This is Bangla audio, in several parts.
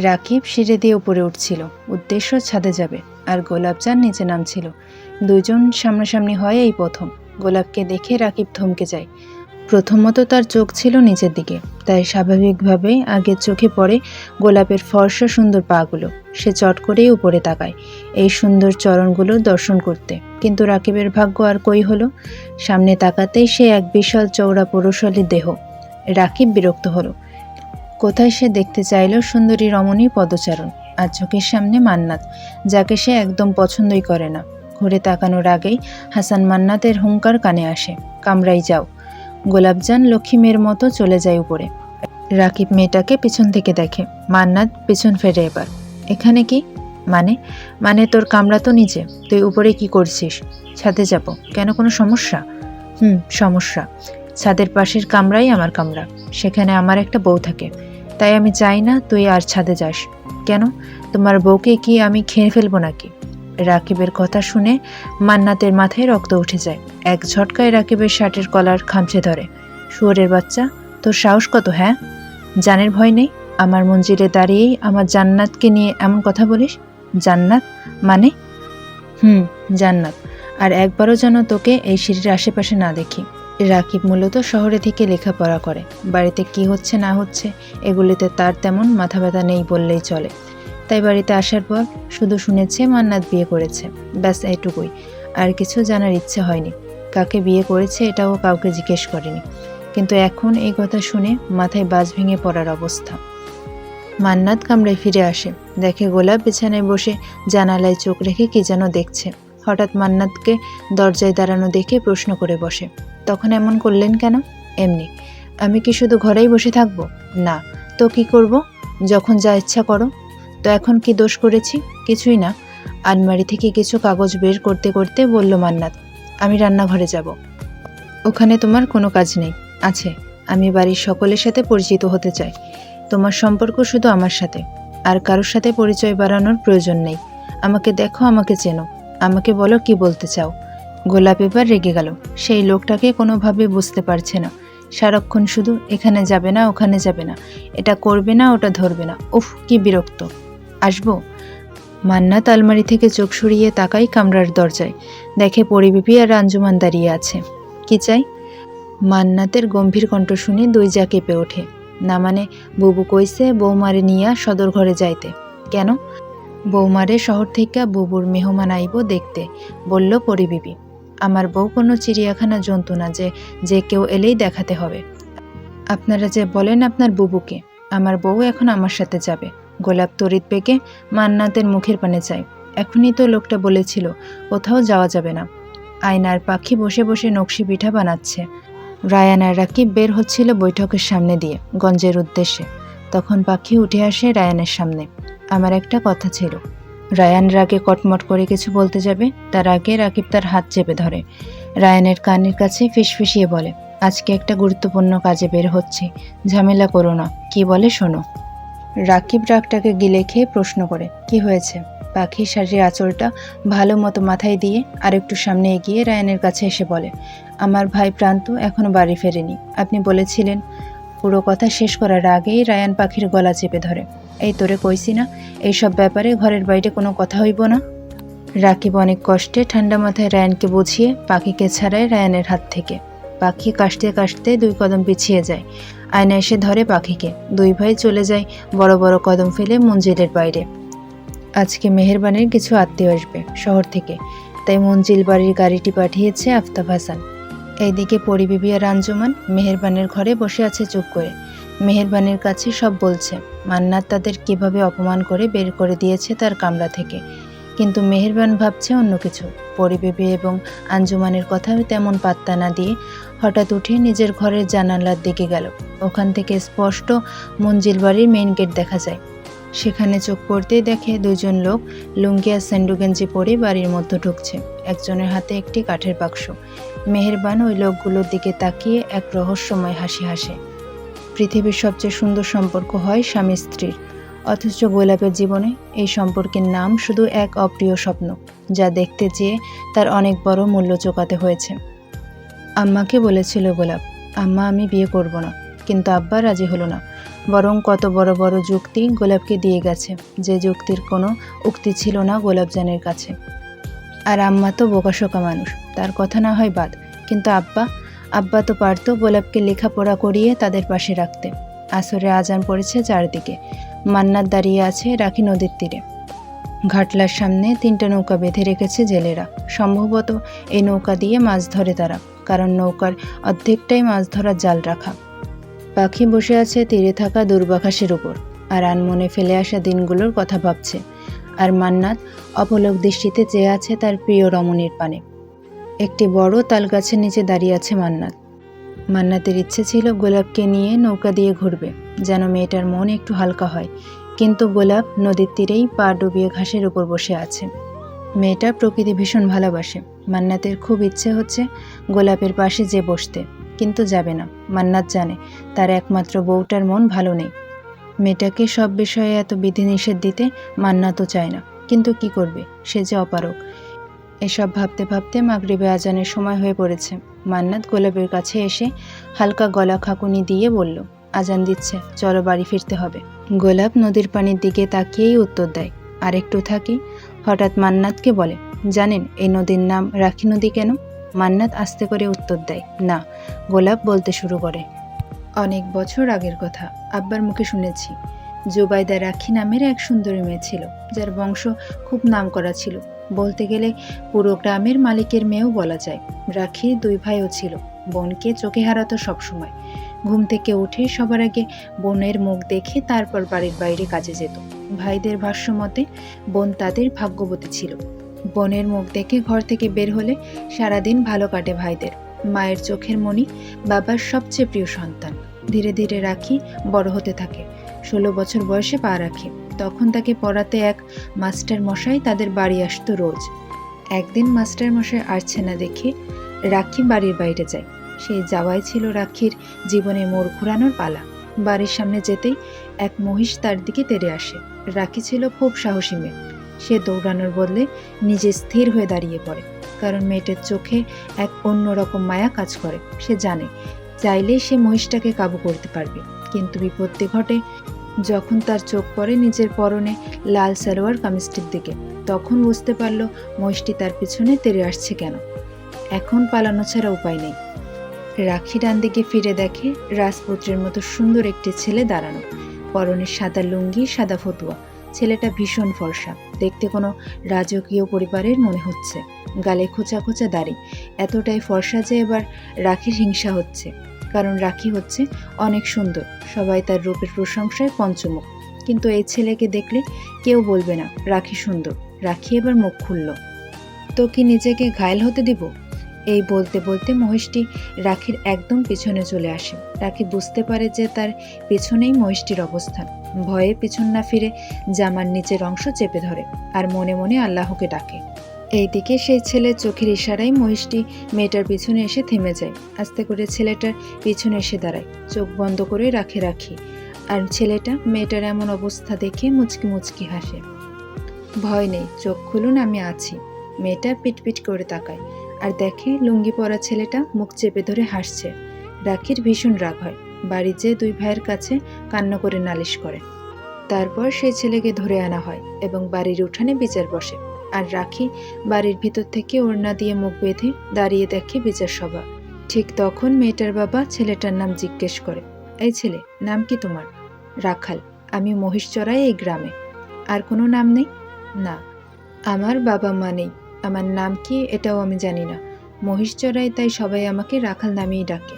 রাকিব সিঁড়ি দিয়ে উপরে উঠছিল, উদ্দেশ্য ছাদে যাবে, আর গোলাপজান নিচে নামছিল। দুজন সামনাসামনি হয় এই প্রথম। গোলাপকে দেখে রাকিব থমকে যায়। প্রথমত তার চোখ ছিল নিচের দিকে, তাই স্বাভাবিকভাবেই আগের চোখে পড়ে গোলাপের ফর্সা সুন্দর পাগুলো। সে চট করেই উপরে তাকায় এই সুন্দর চরণগুলো দর্শন করতে, কিন্তু রাকিবের ভাগ্য আর কই হলো। সামনে তাকাতেই সে এক বিশাল চওড়া পুরুষালী দেহ। রাকিব বিরক্ত হলো। কোথায় সে দেখতে চাইল সুন্দরী রমণী পদচারণ, আর চোখের সামনে মান্নাত, যাকে সে একদম পছন্দই করে না। ঘুরে তাকানোর আগেই হাসান মান্নাতের হুঙ্কার কানে আসে, কামরাই যাও। গোলাপজান লক্ষ্মী মেয়ের মতো চলে যায় উপরে। রাকিব মেয়েটাকে পিছন থেকে দেখে। মান্নাত পিছন ফেরে এবার। এখানে কি? মানে তোর কামরা তো নিচে, তুই উপরে কি করছিস? ছাদে যাব। কেন, কোনো সমস্যা? সমস্যা। ছাদের পাশের কামরাই আমার কামরা, সেখানে আমার একটা বউ থাকে, তাই আমি চাই না তুই আর ছাদে যাস। কেন, তোমার বউকে কি আমি খেয়ে ফেলবো নাকি? রাকিবের কথা শুনে মান্নাতের মাথায় রক্ত উঠে যায়। এক ঝটকায় রাকিবের শার্টের কলার খামচে ধরে। শুয়োরের বাচ্চা, তোর সাহস কত? হ্যাঁ, জানের ভয় নেই? আমার মঞ্জিলে দাঁড়িয়েই আমার জান্নাতকে নিয়ে এমন কথা বলিস? জান্নাত মানে? জান্নাত। আর একবারও যেন তোকে এই সিঁড়ির আশেপাশে না দেখি। রাকিব মূলত শহরে থেকে লেখাপড়া করে, বাড়িতে কি হচ্ছে না হচ্ছে এগুলিতে তার তেমন মাথা ব্যথা নেই বললেই চলে। তাই বাড়িতে আসার পর শুধু শুনেছে মান্নাত বিয়ে করেছে, ব্যাস এটুকুই। আর কিছু জানার ইচ্ছে হয়নি। কাকে বিয়ে করেছে এটাও কাউকে জিজ্ঞেস করেনি। কিন্তু এখন এই কথা শুনে মাথায় বাজ ভেঙে পড়ার অবস্থা। মান্নাত কামরায় ফিরে আসে, দেখে গোলাপ বিছানায় বসে জানালায় চোখ রেখে কি যেন দেখছে। হঠাৎ মান্নাতকে দরজায় দাঁড়ানো দেখে প্রশ্ন করে বসে, তখন এমন করলেন কেন? এমনি। আমি কি শুধু ঘরেই বসে থাকবো? না তো কি করব? যখন যা ইচ্ছা করো। তো এখন কি দোষ করেছি? কিছুই না। আলমারি থেকে কিছু কাগজ বের করতে করতে বলল মান্নাত, আমি রান্নাঘরে যাব। ওখানে তোমার কোনো কাজ নেই। আছে, আমি বাড়ির সকলের সাথে পরিচিত হতে চাই। তোমার সম্পর্ক শুধু আমার সাথে, আর কারোর সাথে পরিচয় বাড়ানোর প্রয়োজন নেই। আমাকে দেখো, আমাকে চেনো, আমাকে বলো কি বলতে চাও। গোলাপ এবার রেগে গেল। সেই লোকটাকে কোনোভাবে বুঝতে পারছে না। সারাক্ষণ শুধু এখানে যাবে না, ওখানে যাবে না, এটা করবে না, ওটা ধরবে না। উফ, কি বিরক্ত। আসবো? মান্নাত আলমারি থেকে চোখ সরিয়ে তাকাই কামরার দরজায়, দেখে পরিবিপি আর আঞ্জুমান দাঁড়িয়ে আছে। কি চাই? মান্নাতের গম্ভীর কণ্ঠ শুনে দুই যা কেঁপে ওঠে। না মানে, বুবু কইছে বৌমারে নিয়া সদর ঘরে যাইতে। কেন? বৌমারে শহর থেকে বুবুর মেহমান আইব দেখতে, বলল পরিবিবি। আমার বউ কোনো চিড়িয়াখানা জন্তু না যে যে কেউ এলেই দেখাতে হবে। আপনারা যে বলেন আপনার বুবুকে, আমার বউ এখন আমার সাথে যাবে। গোলাপ তড়িৎ পেকে মান্নাতের মুখের পানে চায়। এখনই তো লোকটা বলেছিল কোথাও যাওয়া যাবে না। আয়নার পাখি বসে বসে নকশি পিঠা বানাচ্ছে। রায়ান আর রাকিব বের হচ্ছিল বৈঠকের সামনে দিয়ে গঞ্জের উদ্দেশ্যে। তখন পাখি উঠে আসে রায়ানের সামনে। আমার একটা কথা ছিল। রায়ান রাগে কটমট করে কিছু বলতে যাবে, তার আগে রাকিব তার হাত চেপে ধরে। রায়ানের কানের কাছে ফিসফিসিয়ে বলে, আজকে একটা গুরুত্বপূর্ণ কাজে বের হচ্ছি, ঝামেলা করো না। কি বলে শোনো। রাকিব রাগটাকে গিলে খেয়ে প্রশ্ন করে, কি হয়েছে? পাখি শাড়ির আঁচলটা ভালো মতো মাথায় দিয়ে আরেকটু সামনে এগিয়ে রায়ানের কাছে এসে বলে, আমার ভাই প্রান্ত এখনো বাড়ি ফেরেনি, আপনি বলেছিলেন। পুরো কথা শেষ করার আগেই রায়ান পাখির গলা চেপে ধরে, এই তোরে কইছি না এইসব ব্যাপারে ঘরের বাইরে কোনো কথা হইব না। রাকিব অনেক কষ্টে ঠান্ডা মাথায় রায়ানকে বুঝিয়ে পাখিকে ছাড়ায় রায়ানের হাত থেকে। পাখি কাশতে কাশতে 2 কদম পিছিয়ে যায়। আয়না এসে ধরে পাখিকে। 2 ভাই চলে যায় বড় বড় কদম ফেলে মঞ্জিলের বাইরে। আজকে মেহেরবানের কিছু আত্মীয় আসবে শহর থেকে, তাই মঞ্জিল বাড়ির গাড়িটি পাঠিয়েছে আফতাব হাসান। এইদিকে পরিবিবি আর আঞ্জুমান মেহেরবানের ঘরে বসে আছে চুপ করে। মেহেরবানের কাছে সব বলছে মান্নাত তাদের কিভাবে অপমান করে বের করে দিয়েছে তার কামরা থেকে, কিন্তু মেহেরবান ভাবছে অন্য কিছু। পরিবিবি এবং আঞ্জুমানের কথা তেমন পাত্তা না দিয়ে হঠাৎ উঠে নিজের ঘরের জানালার দিকে গেল। ওখান থেকে স্পষ্ট মঞ্জিল বাড়ির মেইন গেট দেখা যায়। সেখানে চোখ পড়তেই দেখে 2 জন লোক লুঙ্গি আর স্যান্ডো গেঞ্জি পরে বাড়ির মধ্যে ঢুকছে। একজনের হাতে একটি কাঠের বাক্স। মেহেরবান ওই লোকগুলোর দিকে তাকিয়ে এক রহস্যময় হাসি হাসে। পৃথিবীর সবচেয়ে সুন্দর সম্পর্ক হয় স্বামী স্ত্রীর, অথচ গোলাপের জীবনে এই সম্পর্কের নাম শুধু এক অপ্রিয় স্বপ্ন, যা দেখতে চেয়ে তার অনেক বড় মূল্য চোকাতে হয়েছে। আম্মাকে বলেছিল গোলাপ, আম্মা আমি বিয়ে করব না। কিন্তু আব্বা রাজি হলো না, বরং কত বড় বড় যুক্তি গোলাপকে দিয়ে গেছে, যে যুক্তির কোনো উক্তি ছিল না গোলাপজানের কাছে। আর আম্মা তো বোকাশোকা মানুষ, তার কথা না হয় বাদ, কিন্তু আব্বা তো পারতো গোলাপকে লেখাপড়া করিয়ে তাদের পাশে রাখতে। আসরে আজান পড়েছে চারদিকে, মান্নাত দাঁড়িয়ে আছে রাখি নদীর তীরে। ঘাটলার সামনে 3টা নৌকা বেঁধে রেখেছে জেলেরা, সম্ভবত এই নৌকা দিয়ে মাছ ধরে তারা, কারণ নৌকার অর্ধেকটাই মাছ ধরার জাল রাখা। পাখি বসে আছে তীরে থাকা দূর্বাঘাসের উপর, আর আনমনে ফেলে আসা দিনগুলোর কথা ভাবছে। আর মান্নাত অপলক দৃষ্টিতে চেয়ে আছে তার প্রিয় রমণীর পানে। একটি বড় তাল গাছের নিচে দাঁড়িয়ে আছে মান্নাতের ইচ্ছে ছিল গোলাপকে নিয়ে নৌকা দিয়ে ঘুরবে, যেন মেয়েটার মন একটু হালকা হয়, কিন্তু গোলাপ নদীর তীরেই পা ডুবিয়ে ঘাসের উপর বসে আছে। মেয়েটা প্রকৃতি ভীষণ ভালোবাসে, মান্নাতের খুব ইচ্ছে হচ্ছে গোলাপের পাশে যে বসতে, কিন্তু যাবে না। মান্নাত জানে তার একমাত্র বউটার মন ভালো নেই। মেয়েটাকে সব বিষয়ে এত বিধিনিষেধ দিতে মান্নাতও চায় না, কিন্তু কি করবে, সে যে অপারগ। এসব ভাবতে ভাবতে মাগরিবে আজানের সময় হয়ে পড়েছে। মান্নাত গোলাপের কাছে এসে হালকা গলা খাকুনি দিয়ে বলল, আজান দিচ্ছে, চলো বাড়ি ফিরতে হবে। গোলাপ নদীর পানির দিকে তাকিয়েই উত্তর দেয়, আর একটু থাকি। হঠাৎ মান্নাতকে বলে, জানেন এই নদীর নাম রাখি নদী কেন? মান্নাত আস্তে করে উত্তর দেয়, না। গোলাপ বলতে শুরু করে, অনেক বছর আগের কথা, আব্বার মুখে শুনেছি। জুবাইদা রাখি নামের এক সুন্দরী মেয়ে ছিল, যার বংশ খুব নামকরা ছিল, বলতে গেলে পুরো গ্রামের মালিকের মেয়েও বলা যায়। রাখির 2 ভাইও ছিল, বোনকে চোখে হারাতো সবসময়। ঘুম থেকে উঠে সবার আগে বোনের মুখ দেখে তারপর বাড়ির বাইরে কাজে যেত। ভাইদের ভাষ্য মতে বোন তাদের ভাগ্যবতী ছিল। বোনের মুখ দেখে ঘর থেকে বের হলে সারাদিন ভালো কাটে ভাইদের। মায়ের চোখের মণি, বাবার সবচেয়ে প্রিয় সন্তান। ধীরে ধীরে রাখি বড় হতে থাকে। 16 বছর বয়সে পা রাখে। তখন তাকে পড়াতে এক মাস্টার মশাই তাদের বাড়ি আসতো রোজ। একদিন মাস্টার মশাই আসছে না দেখে রাখি বাড়ির বাইরে যায়। সেই যাওয়াই ছিল রাখির জীবনে মোড় ঘোরানোর পালা। বাড়ির সামনে যেতেই এক মহিষ তার দিকে তেড়ে আসে। রাখি ছিল খুব সাহসী মেয়ে। সে দৌড়ানোর বদলে নিজে স্থির হয়ে দাঁড়িয়ে পড়ে, কারণ মেয়েটার চোখে এক অন্যরকম মায়া কাজ করে। সে জানে চাইলেই সে মহিষটাকে কাবু করতে পারবে, কিন্তু বিপত্তি ঘটে যখন তার চোখ পড়ে নিজের পরনে লাল সালোয়ার কামিজটির দিকে। তখন বুঝতে পারল মহিষটি তার পিছনে তেড়ে আসছে কেন। এখন পালানো ছাড়া উপায় নেই। রাখি ডান দিকে ফিরে দেখে রাজপুত্রের মতো সুন্দর একটি ছেলে দাঁড়ানো, পরনে সাদা লুঙ্গি, সাদা ফতুয়া। ছেলেটা ভীষণ ফর্সা, দেখতে কোনো রাজকীয় পরিবারের মনে হচ্ছে। গালে খোঁচা খোঁচা দাড়ি, এতটাই ফর্সা যে এবার রাখির হিংসা হচ্ছে, কারণ রাখি হচ্ছে অনেক সুন্দর। সবাই তার রূপের প্রশংসায় পঞ্চমুখ, কিন্তু এই ছেলেকে দেখলে কেউ বলবে না রাখি সুন্দর। রাখি এবার মুখ খুলল, তো কি নিজেকে ঘায়েল হতে দিব? এই বলতে বলতে মহিষটি রাখির একদম পিছনে চলে আসে। রাখি বুঝতে পারে যে তার পিছনেই মহিষটির অবস্থান। ভয়ে পিছন না ফিরে জামার নিচের অংশ চেপে ধরে আর মনে মনে আল্লাহকে ডাকে। এইদিকে সেই ছেলে চোখের ইশারায় মহিষটি মেয়েটার পিছনে এসে থেমে যায়। আস্তে করে ছেলেটার পিছনে এসে দাঁড়ায়, চোখ বন্ধ করে রাখি। আর ছেলেটা মেয়েটার এমন অবস্থা দেখে মুচকি মুচকি হাসে। ভয় নেই, চোখ খুলুন, আমি আছি। মেয়েটা পিটপিট করে তাকায় আর দেখে লুঙ্গি পরা ছেলেটা মুখ চেপে ধরে হাসছে। রাখির ভীষণ রাগ হয়। বাড়ি যেয়ে 2 ভাইয়ের কাছে কান্না করে নালিশ করে। তারপর সেই ছেলেকে ধরে আনা হয় এবং বাড়ির উঠানে বিচার বসে। আর রাখি বাড়ির ভিতর থেকে ওড়না দিয়ে মুখ বেঁধে দাঁড়িয়ে দেখে বিচার সভা। ঠিক তখন মেয়েটার বাবা ছেলেটার নাম জিজ্ঞেস করে, এই ছেলে, নাম কি তোমার? রাখাল। আমি মহিষ চড়াই এই গ্রামে। আর কোনো নাম নেই? না, আমার বাবা মা নেই। আমার নাম কি এটাও আমি জানি না। মহিষ চড়াই, তাই সবাই আমাকে রাখাল নামেই ডাকে।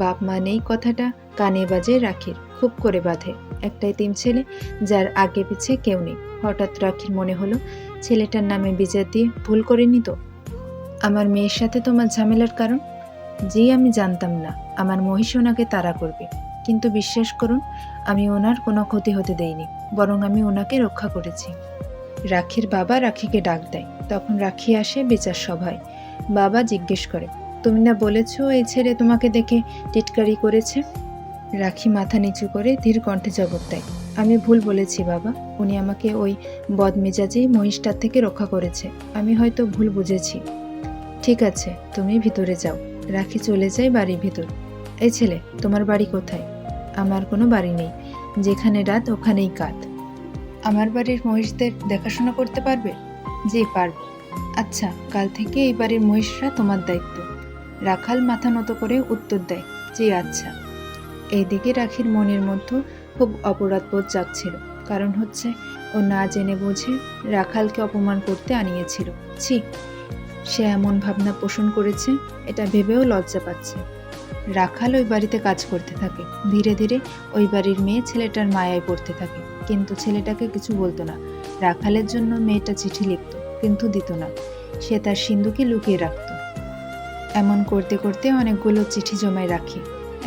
বাপ মা নেই কথাটা কানে বাজে রাখির, খুব করে বাঁধে। একটা এতিম ছেলে, যার আগে পিছে কেউ নেই। হঠাৎ রাখির মনে হলো ছেলেটার নামে বিচার দিয়ে ভুল করিনি তো? আমার মেয়ের সাথে তোমার ঝামেলার কারণ? জি, আমি জানতাম না আমার মহিষ ওনাকে তাড়া করবে, কিন্তু বিশ্বাস করুন আমি ওনার কোনো ক্ষতি হতে দেইনি, বরং আমি ওনাকে রক্ষা করেছি। রাখির বাবা রাখিকে ডাক দেয়। তখন রাখি আসে বিচার সভায়। বাবা জিজ্ঞেস করে, তুমি না বলেছ এই ছেলে তোমাকে দেখে টিটকারি করেছে? রাখি মাথা নিচু করে ধীর কণ্ঠে জবাব দেয়, আমি ভুল বলেছি বাবা। উনি আমাকে ওই বদমেজাজেই মহিষটার থেকে রক্ষা করেছে। আমি হয়তো ভুল বুঝেছি। ঠিক আছে, তুমি ভিতরে যাও। রাখি চলে যায় বাড়ির ভিতর। এই ছেলে, তোমার বাড়ি কোথায়? আমার কোনো বাড়ি নেই, যেখানে রাত ওখানেই কাত। আমার বাড়ির মহিষদের দেখাশোনা করতে পারবে? জি পারবো। আচ্ছা, কাল থেকে এই বাড়ির মহিষরা তোমার দায়িত্ব। রাখাল মাথা নত করে উত্তর দেয়, জি আচ্ছা। এইদিকে রাখির মনের মধ্যে খুব অপরাধবোধ জাগছিল, কারণ হচ্ছে ও না জেনে বুঝে রাখালকে অপমান করতে আনিয়েছিল। ছি, সে এমন ভাবনা পোষণ করেছে, এটা ভেবেও লজ্জা পাচ্ছে। রাখাল ওই বাড়িতে কাজ করতে থাকে। ধীরে ধীরে ওই বাড়ির মেয়ে ছেলেটার মায়ায় পড়তে থাকে, কিন্তু ছেলেটাকে কিছু বলতো না। রাখালের জন্য মেয়েটা চিঠি লিখত, কিন্তু দিত না। সে তার সিন্ধুকে লুকিয়ে রাখত। এমন করতে করতে অনেকগুলো চিঠি জমায় রাখি।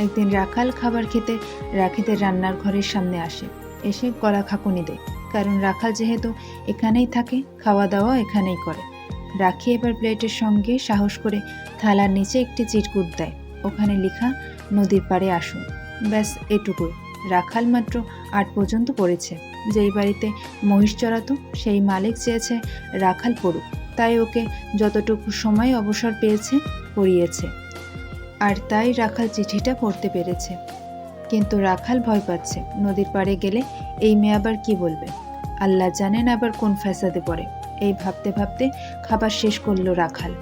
একদিন রাখাল খাবার খেতে রাখিদের রান্নার ঘরের সামনে আসে। এসে গলা খাকুনি দেয়, কারণ রাখাল যেহেতু এখানেই থাকে, খাওয়া দাওয়া এখানেই করে। রাখি এবার প্লেটের সঙ্গে সাহস করে থালার নিচে একটি চিরকুট দেয়। ওখানে লেখা, নদীর পাড়ে আসুন। ব্যাস এটুকুই। রাখাল মাত্র 8 পর্যন্ত পড়েছে। যেই বাড়িতে মহিষ চড়াতো সেই মালিক চেয়েছে রাখাল পড়ুক, তাই ওকে যতটুকু সময় অবসর পেয়েছে পড়িয়েছে। আর তাই রাখাল চিঠিটা পড়তে পেরেছে। কিন্তু রাখাল ভয় পাচ্ছে, নদীর পাড়ে গেলে এই মেয়ে আবার কি বলবে। আল্লাহ জানেন আবার কোন ফ্যাসাদে পড়ে। এই ভাবতে ভাবতে খাবার শেষ করলো রাখাল।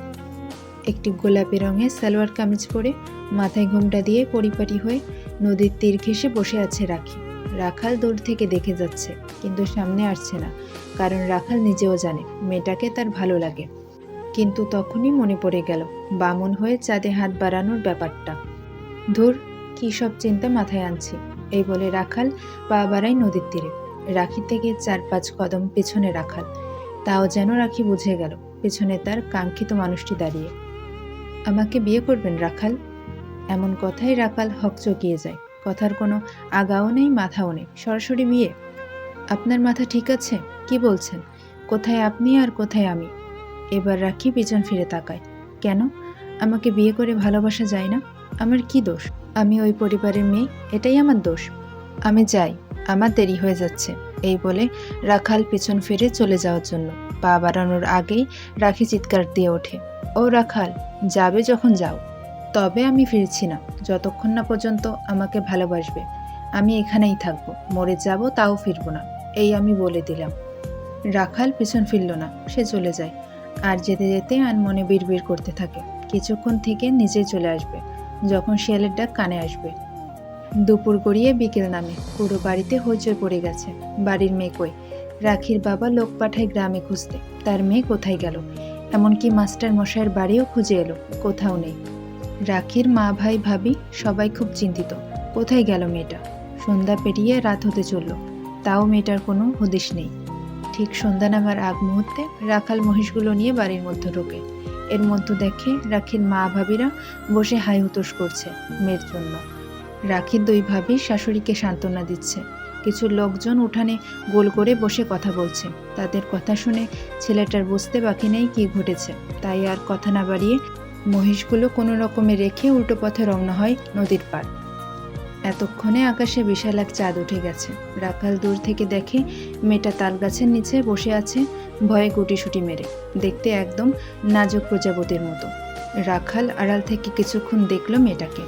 একটি গোলাপি রঙের সালোয়ার কামিজ পরে মাথায় ঘোমটা দিয়ে পরিপাটি হয়ে নদীর তীর ঘেঁষে বসে আছে রাখি। রাখাল দূর থেকে দেখে যাচ্ছে, কিন্তু সামনে আসছে না, কারণ রাখাল নিজেও জানে মেয়েটাকে তার ভালো লাগে। কিন্তু তখনই মনে পড়ে গেল বামুন হয়ে চাঁদে হাত বাড়ানোর ব্যাপারটা। ধুর, কী সব চিন্তা মাথায় আনছি, এই বলে রাখাল পা বাড়ায় নদীর তীরে। রাখি থেকে 4-5 কদম পেছনে রাখাল। তাও যেন রাখি বুঝে গেল পেছনে তার কাঙ্ক্ষিত মানুষটি দাঁড়িয়ে। আমাকে বিয়ে করবেন রাখাল? এমন কথাই রাখাল হকচকিয়ে যায়। কথার কোনো আগাও নেই, মাথাও নেই, সরাসরি বিয়ে। আপনার মাথা ঠিক আছে? কি বলছেন? কোথায় আপনি আর কোথায় আমি? এবার রাখি পিছন ফিরে তাকায়। কেন? আমাকে বিয়ে করে ভালোবাসা যায় না? আমার কি দোষ? আমি ওই পরিবারের মেয়ে, এটাই আমার দোষ। আমি যাই, আমার দেরি হয়ে যাচ্ছে। এই বলে রাখাল পিছন ফিরে চলে যাওয়ার জন্য পা বাড়ানোর আগেই রাখি চিৎকার দিয়ে ওঠে, ও রাখাল, যাবে যখন যাও, তবে আমি ফিরছি না যতক্ষণ না পর্যন্ত আমাকে ভালোবাসবে। আমি এখানেই থাকবো, মরে যাব তাও ফিরবো না, এই আমি বলে দিলাম। রাখাল পিছন ফিরল না, সে চলে যায়। আর যেতে যেতে আনমনে বিড়বিড় করতে থাকে, কিছুক্ষণ থেকে নিজেই চলে আসবে যখন শিয়ালের ডাক কানে আসবে। দুপুর গড়িয়ে বিকেল নামে, পুরো বাড়িতে হইচই পড়ে গেছে। বাড়ির মেয়ে কই? রাখির বাবা লোক পাঠায় গ্রামে খুঁজতে, তার মেয়ে কোথায় গেল। এমনকি মাস্টার মশাইয়ের বাড়িও খুঁজে এলো, কোথাও নেই। রাখির মা, ভাই, ভাবি সবাই খুব চিন্তিত, কোথায় গেল মেয়েটা। সন্ধ্যা পেরিয়ে রাত হতে চলল, তাও মেয়েটার কোনো হদিশ নেই। ঠিক সন্ধ্যা নামার আগ মুহূর্তে রাখাল মহিষগুলো নিয়ে বাড়ির মধ্যে ঢোকে। এর মধ্যে দেখে রাখির মা, ভাবিরা বসে হাই হুতোষ করছে মেয়ের জন্য। রাখির 2 ভাবি শাশুড়িকে সান্ত্বনা দিচ্ছে। কিছু লোকজন উঠানে গোল করে বসে কথা বলছে। তাদের কথা শুনে ছেলেটার বুঝতে বাকি নেই কি ঘটেছে, তাই আর কথা না বাড়িয়ে মহিষগুলো কোনো রকমে রেখে উল্টো পথে রওনা হয় নদীর পাড়। এতক্ষণে আকাশে বিশাল এক চাঁদ উঠে গেছে। রাখাল দূর থেকে দেখে মেয়েটা তাল গাছের নিচে বসে আছে, ভয়ে গুটিসুটি মেরে, দেখতে একদম নাজুক প্রজাপতির মতো। রাখাল আড়াল থেকে কিছুক্ষণ দেখল মেয়েটাকে।